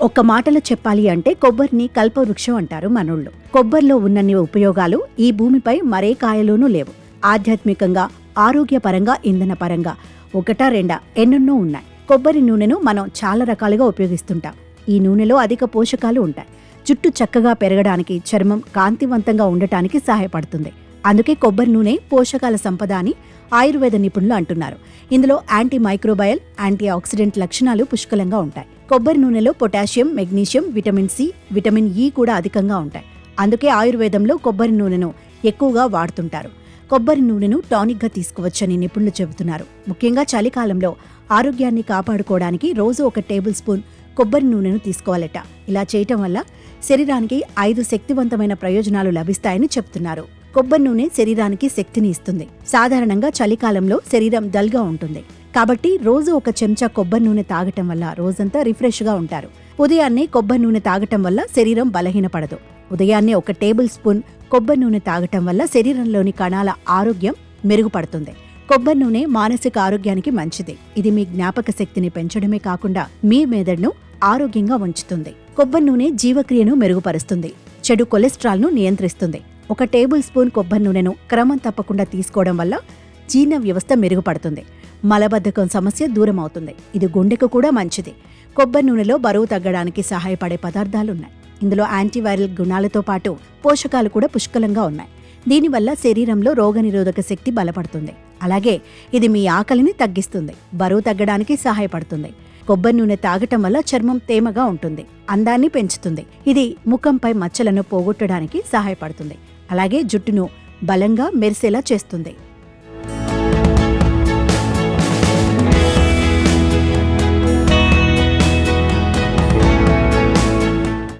ఒక్క మాటలో చెప్పాలి అంటే కొబ్బరిని కల్పవృక్షం అంటారు మనోళ్ళు. కొబ్బరిలో ఉన్నన్ని ఉపయోగాలు ఈ భూమిపై మరే కాయలోనూ లేవు. ఆధ్యాత్మికంగా, ఆరోగ్యపరంగా, ఇంధనపరంగా ఒకటా రెండా ఎన్నెన్నో ఉన్నాయి. కొబ్బరి నూనెను మనం చాలా రకాలుగా ఉపయోగిస్తుంటాం. ఈ నూనెలో అధిక పోషకాలు ఉంటాయి. జుట్టు చక్కగా పెరగడానికి, చర్మం కాంతివంతంగా ఉండటానికి సహాయపడుతుంది. అందుకే కొబ్బరి నూనె పోషకాల సంపద అని ఆయుర్వేద నిపుణులు అంటున్నారు. ఇందులో యాంటీ మైక్రోబయల్, యాంటీ ఆక్సిడెంట్ లక్షణాలు పుష్కలంగా ఉంటాయి. కొబ్బరి నూనెలో potassium, magnesium, vitamin C, vitamin E కూడా అధికంగా ఉంటాయి. అందుకే ఆయుర్వేదంలో కొబ్బరి నూనెను ఎక్కువగా వాడుతుంటారు. కొబ్బరి నూనెను టానిక్గా తీసుకోవచ్చని నిపుణులు చెబుతున్నారు. ముఖ్యంగా చలికాలంలో ఆరోగ్యాన్ని కాపాడుకోవడానికి రోజు 1 టేబుల్ స్పూన్ కొబ్బరి నూనెను తీసుకోవాలట. ఇలా చేయటం వల్ల శరీరానికి 5 శక్తివంతమైన ప్రయోజనాలు లభిస్తాయని చెప్తున్నారు. కొబ్బరి నూనె శరీరానికి శక్తిని ఇస్తుంది. సాధారణంగా చలికాలంలో శరీరం డల్గా ఉంటుంది. కాబట్టి రోజు 1 చెంచా కొబ్బరి నూనె తాగటం వల్ల రోజంతా రిఫ్రెష్గా ఉంటారు. ఉదయాన్నే కొబ్బరి నూనె తాగటం వల్ల శరీరం బలహీనపడదు. ఉదయాన్నే 1 టేబుల్ స్పూన్ కొబ్బరి నూనె తాగటం వల్ల శరీరంలోని కణాల ఆరోగ్యం మెరుగుపడుతుంది. కొబ్బరి నూనె మానసిక ఆరోగ్యానికి మంచిది. ఇది మీ జ్ఞాపక శక్తిని పెంచడమే కాకుండా మీ మెదడును ఆరోగ్యంగా ఉంచుతుంది. కొబ్బరి నూనె జీవక్రియను మెరుగుపరుస్తుంది. చెడు కొలెస్ట్రాల్ను నియంత్రిస్తుంది. 1 టేబుల్ స్పూన్ కొబ్బరి నూనెను క్రమం తప్పకుండా తీసుకోవడం వల్ల జీర్ణ వ్యవస్థ మెరుగుపడుతుంది. మలబద్ధకం సమస్య దూరం అవుతుంది. ఇది గుండెకు కూడా మంచిది. కొబ్బరి నూనెలో బరువు తగ్గడానికి సహాయపడే పదార్థాలున్నాయి. ఇందులో యాంటీవైరల్ గుణాలతో పాటు పోషకాలు కూడా పుష్కలంగా ఉన్నాయి. దీనివల్ల శరీరంలో రోగనిరోధక శక్తి బలపడుతుంది. అలాగే ఇది మీ ఆకలిని తగ్గిస్తుంది. బరువు తగ్గడానికి సహాయపడుతుంది. కొబ్బరి నూనె తాగటం వల్ల చర్మం తేమగా ఉంటుంది. అందాన్ని పెంచుతుంది. ఇది ముఖంపై మచ్చలను పోగొట్టడానికి సహాయపడుతుంది. అలాగే జుట్టును బలంగా మెరిసేలా చేస్తుంది.